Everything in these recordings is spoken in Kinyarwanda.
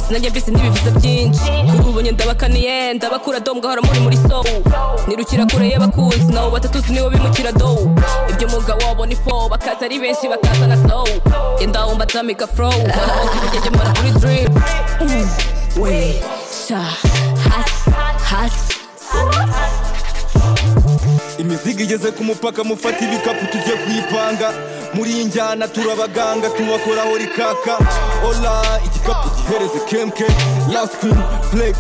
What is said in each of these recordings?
sinajye mbese ntibivuze byinshi kuri ubu nyenda bakaniye ndabakura dom gahora muri soul nirukira kure y'abakunzi nabo batatuzi nibo bimukira do ibyo mugabo wabona ifo bakaza ari benshi bakaza na soul yenda umba tamika flow ibigege mbona kuri dream we sha has imizigo igeze ku mupaka mufata ibikapu tujye kuyipanga muri injyana turabaganga tubakoraho rikaka ola igikapu gihereze kemke last queen flex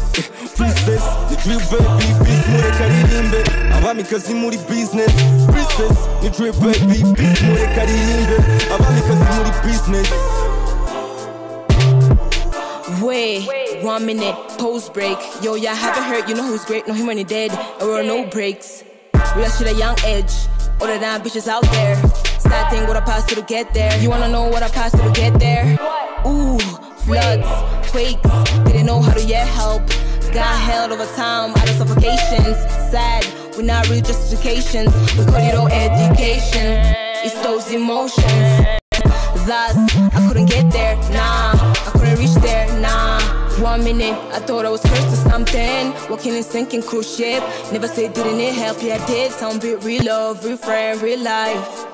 princess ni drill baby beat mureka ririmbe abamikazi muri business princess ni drill baby beat mureka ririmbe abamikazi muri business. Wait, 1 minute, pose break. Yo, y'all haven't heard, you know who's great, no him when he dead. There were no breaks. Real shit a young edge. All the damn bitches out there. Sad thing what I passed through to get there. You wanna know what I passed through to get there? Ooh, floods, quakes. Didn't know how to get help. Got held over time out of suffocations. Sad, we're not real justifications. We call it all education. It's those emotions. Thus, I couldn't get there, nah. I couldn't reach there, nah. 1 minute, I thought I was cursed or something. Walking and sinking cruise ship. Never said didn't need help, yeah I did. Sound bit real love, real friend, real life.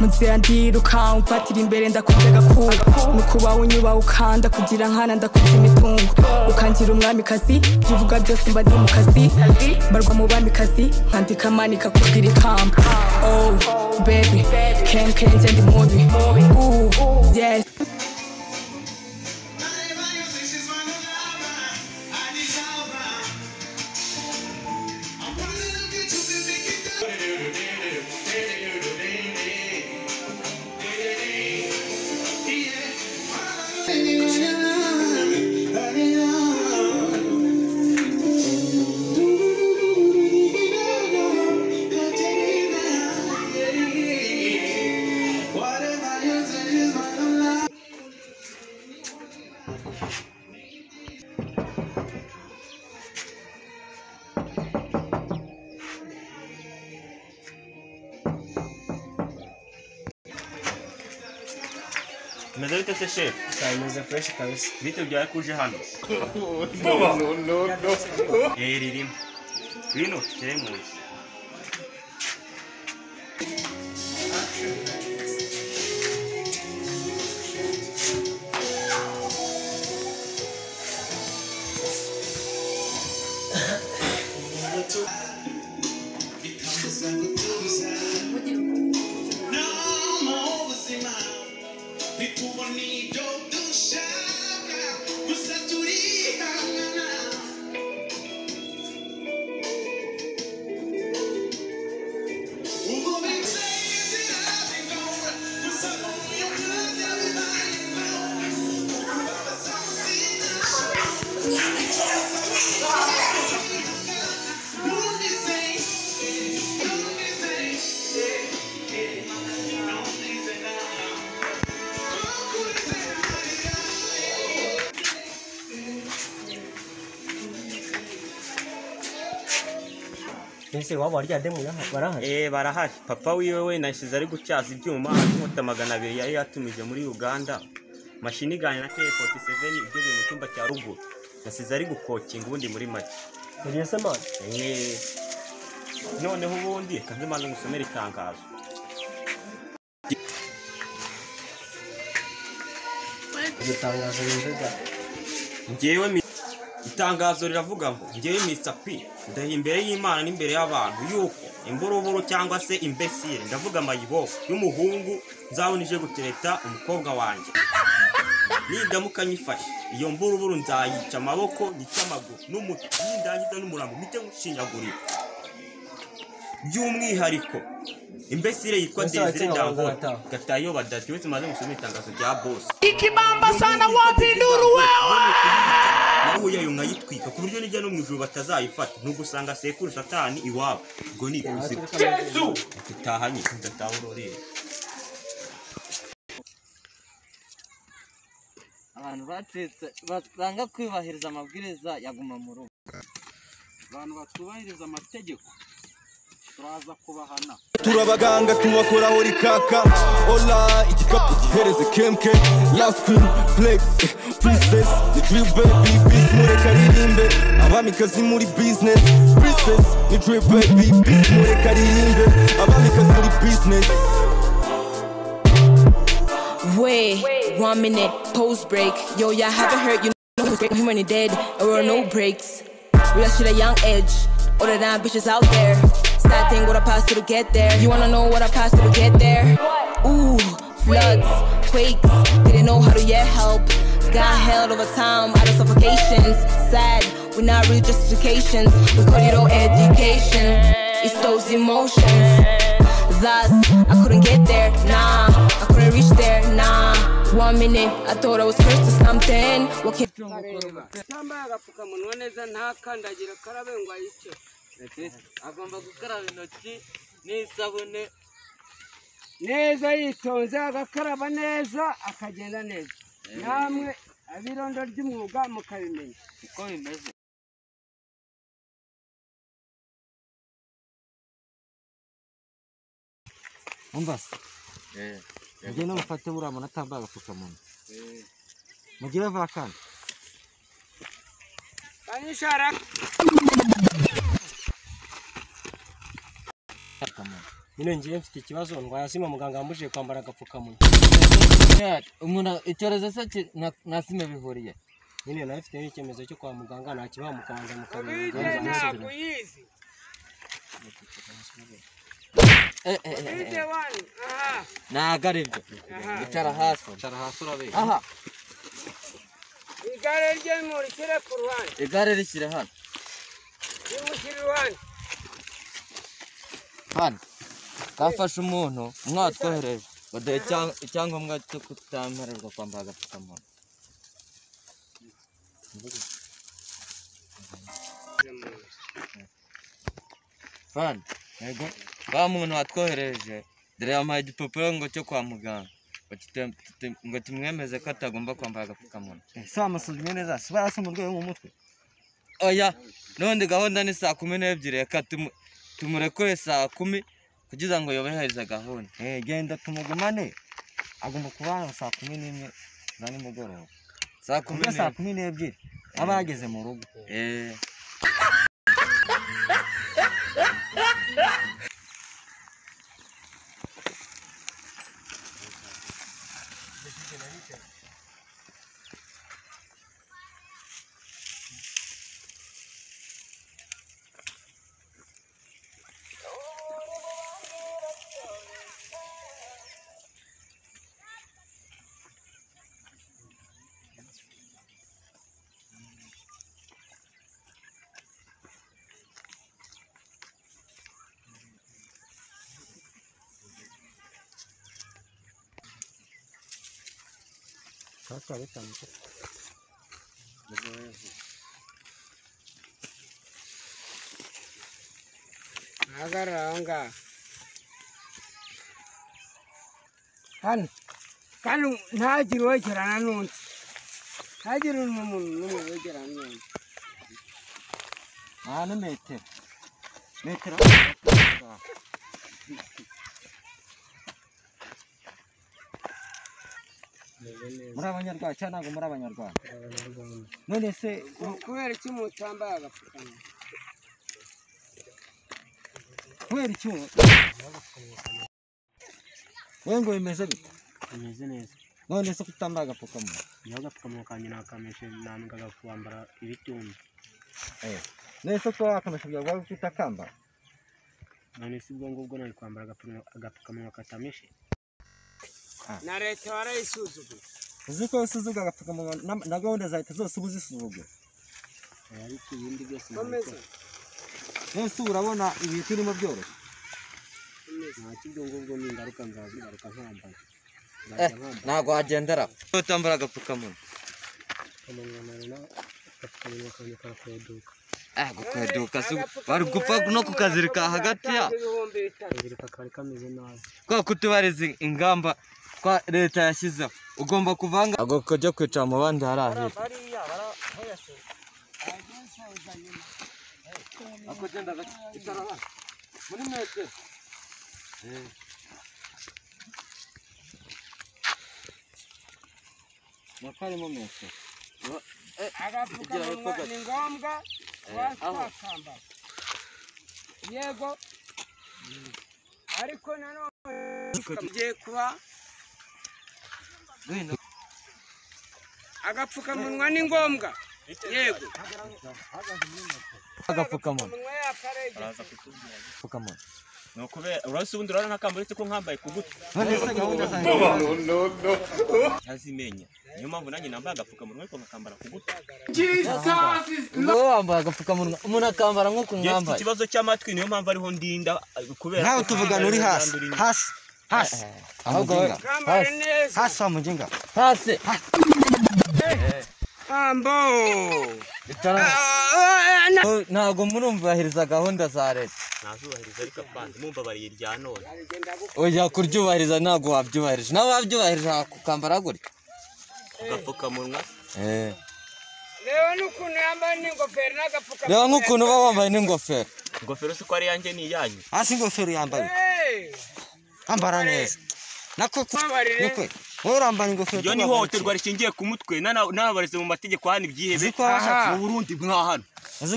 Munzira ndiruka umfatira imbere ndakujya gakuba nukuba unyuba ukanda kugira nkana ndakujya imitungo ukangira umwamikazi bivuga byose mba ndi mu kazi barwa mu bamikazi nkandika manika kubwira ikamba oh baby can ndi mubi ooh yes. Meze bite se chef? Meze fresh kabisa. Bite byaye kuje hano? No. Ririmo. Bino tere mu nzu. Nese waba warya demu barahari barahari papa wiwe we nashize ari gucyaza ibyuma inkota 200 yari yatumije muri Uganda mashini ganye na K47 ibyo biri mu cyumba cya ruguru nasize ari gukokinga ubundi muri make Seriye sama noneho ubundi kandi manje ngusomera itangazo itangazo nziza ngewe itangazo riravuga ngo ngewe Mr P ndahi imbere y'Imana n'imbere y'abantu yuko imboroboro cyangwa se imbesire ndavuga amayibo y'umuhungu nzabonije gutereta umukobwa wanjye nindamuka nyifashe iyo mboroboro nzayica amaboko n'icamaguru n'umutwe n'indangiza n'umurambo mite gushinyagurira by'umwihariko imbesire yitwa Desire Ndango gatayo badati wese maze gusoma itangazo rya boss ikibamba sana wapinduru wewe naho yayo nkayitwika ku buryo nijya no mu ijuru batazayifata n'ugusanga sekuru satani iwabo ubwo ni kuzira Yesu tutahanye tudatahurorera abantu batetse banga kwibahiriza amabwiriza yaguma mu rugo abantu batubahiriza amategeko turaza kubahana turabaganga tubakoraho rikaka ola igikapu gihereze kemke last queen flex princess ni drip baby beat mureka ririmbe abamikazi muri business princess ni drip baby beat mureka ririmbe abamikazi muri business. Wait, 1 minute, post break. Yo, y'all haven't heard, you know who's great, him when he dead, and we're on no breaks. Real shit a young edge, all the damn bitches out there. Sad thing what I passed through to get there. You wanna know what I passed through to get there? Ooh, floods, quakes, didn't know how to get help. Got held over time out of suffocations. Sad, we're not real justifications. We call it all education. It's those emotions. Thus, I couldn't get there, nah. I couldn't reach there, nah. 1 minute, I thought I was cursed or something. What can Tamba agapfukamunwa neza ntakandagira karabe ngo ayice. Agomba gukaraba intoki n'isabune neza yitonze agakaraba neza akagenda neza. Namwe abirondo ry'umwuga mukabimenya uko bimeze. Umbas. Mugire mufate buriya muntu atambaye agapfukamunwa. Mugire vakana. Kanyishara. Nyine ngiye mfite ikibazo ndwayasima muganga yambujije kwambara agapfukamunwa. Umuntu icyorezo se nasime bihuriye. Nyine nawe mfite n'icyemezo cyo kwa muganga nta kibaho mukabanza mukareba. Nagaribyo. Icara hasi urabe. Aha. Igare rye murikire ku ruhande. Igare rishyire hano. Rimushyire ruhande. Hano. Kafashe umuntu mwatwohereje. Badaye icyangombwa cyo kutampererwa kwambara agapfukamunwa. Fan, yego. Wa muntu watwohereje dore yampaye igipapuro ngo cyo kwa muganga. Ngo tumwemeze ko atagomba kwambara agapfukamunwa. Sa amusuzumye neza, siba yasoma urwego mu mutwe. Oya, none gahunda ni saa 12 reka tumurekure saa 10 kugira ngo yobeheze gahunda. Genda tumugumane. Agomba kuba saa 11 za nimugoroba. Saa 12 aba yageze mu rugo. Sasa wetamo. Agaranga. Kanu ntagire wegerana n'undi. Ntagire umuntu n'umwe wegerana n'undi. Ni metero. Metero. Muri abanyarwanda cyangwa ntabwo muri abanyarwanda. None se kubera iki mutambaye agapfukamunwa? kubera iki wowe ngo bimeze bite? Bimeze neza. None se kutambaye agapfukamunwa? Iyo agapfukamunwa kanjye nakameshe nambwaga kwambara ibitumba. None se ko wakameshe byavuga ko ufite akamba? None se ubwo ngubwo nari kwambara agapfukamunwa katameshe? Na leta warayisuzuguye. Uzi ko usuzugura agapfukamunwa na gahunda za leta zose ubuzisuzugura. Ariko ibindi byose komeza. Nese urabona ibintu turimo byoroshye. Nta kibyo ngubwo ni ingaruka nzazigaruka nkambaye. Ntago wagendera utambara agapfukamunwa. Agapfukamunwa kanjye karakoduka. Gukoduka bari gupfa no kukazirika hagati ya. Kazirika kari kameze nabi. Kwa kutubariza ingamba kwa leta yashyizeho ugomba kuvanga agokojya kwicara mu bandi harahe. Akogenda itaraba. Muri metero. Nakarimo metero. agapfukamunwa ni ngombwa wakambara yego ariko nanone tugiye kuba agapfukamunwa ni ngombwa yego agapfukamunwa nokubera urase ubundi urana nkakamburitse ko nkambaye kuguta azimenya niyo mpamvu nanjye nambaye agapfukamunwa ariko nkakambara kuguta ngo wambaye agapfukamunwa umuntu akambara nko kumwambaye ikibazo cy'amatwi niyo mpamvu ariho ndinda kubera nawe tuvugana uri hasi hasi wamugenga hasi ambo ntago murumvahiriza gahunda za leta nazubahiriza ariko apande mumva bariye rya none oya kuryubahiriza ntago wabyubahirije nawe wabyubahirije kukambara gutya agapfukamunwa reba n'ukuntu yambaye n'ingofero n'agapfukamunwa reba nk'ukuntu uba wambaye n'ingofero ingofero si ko ari yanjye ni iyanyu hasi ingofero yambaye ambara neza nako nikwe wowe urambara ingofero iyo ni ihohoterwa rishingiye ku mutwe n'ababareze mu mategeko hano ibyihebe mu Burundi mwahano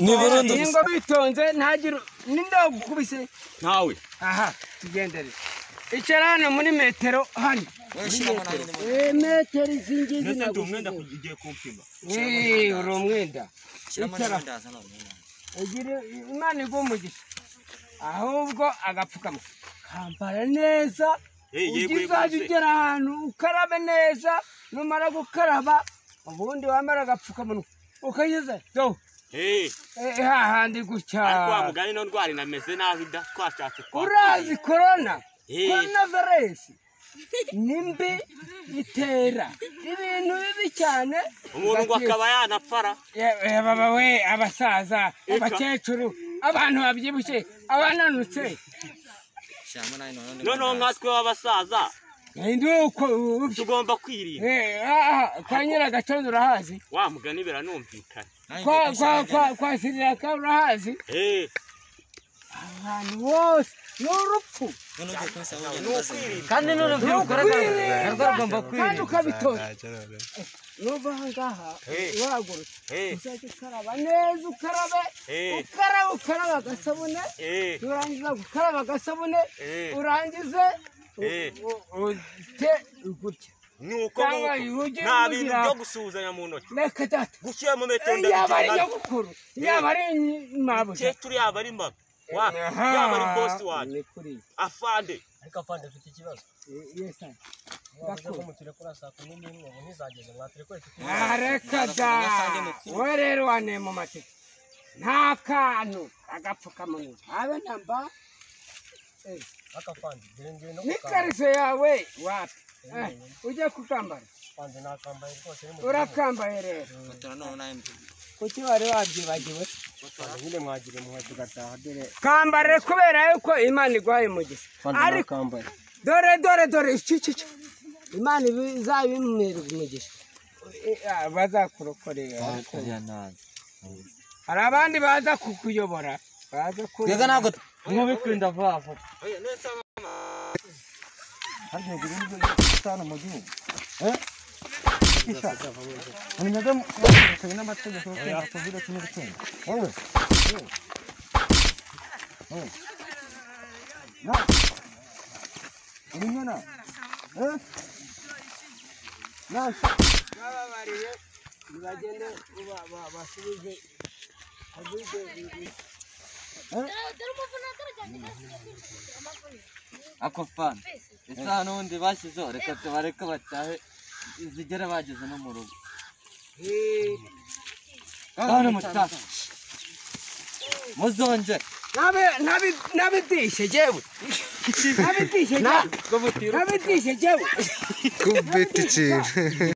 ni Burundi ingo bitonze ntagire n'indagukubise ntawe aha tugendere icara hano muri metero hano metero izingizi neza umwenda kugiye kumpima uri umwenda icara ugire imana igumugisha ahubwo agapfukama kambara neza uzajya ugera ahantu ukarabe neza numara gukaraba ubundi wambara agapfukamunwa ukageza do hahandi gutya ariko wa mugani no ndwara inameze nabi da twashatse kwa urazi corona virus nimbi itera ibintu bibi cyane umuntu ngo akaba yanapfara baba we abasaza abakecuru abantu babyibushye abananutse noneho nkatwe w'abasaza nduko tugomba kwirinda kwa nyiragacondo urahazi wa mugani biranumvikana kwa siriraka urahazi abantu bose n'urupfu kandi none ugomba kwirinda kandi ukabitora nuva ahangaha wahagurutse uzajya ukaraba neza ukaraba agasabune urangiza gukaraba agasabune urangize ute gutya nuko nta bintu byo gusuhuzanya mu ntoki reka data gushyira mu metero yaba ari nyogokuru yaba ari mabuja umukecuru yaba ari mbaga yaba ari bosi wanjye afande ariko afande afite ikibazo reka da we rero wane mu mateka nta kantu agapfukamunwa habe namba n'ikariso yawe wapi ujye kukambara urakambaye rero kuki wari wabyibagiwe kambare kubera yuko imana igwaye umugisha ariko dore iki imana izabimwera umugisha bazakurokorera hari abandi baza kukuyobora reka ntabwo nk'ubikwirinda vuba vuba hano ibintu bitanu mu gihugu umenyaga mu n'amategeko yo kwirinda COVID-19 wowe umenyana bababariye bagende basubize ako fana isaha n'ubundi bashyizeho reka tubareke batahe zigere bageze no mu rugo hano mutaha muzongere nabidishe jewe nabidishe jewe kubita ikintu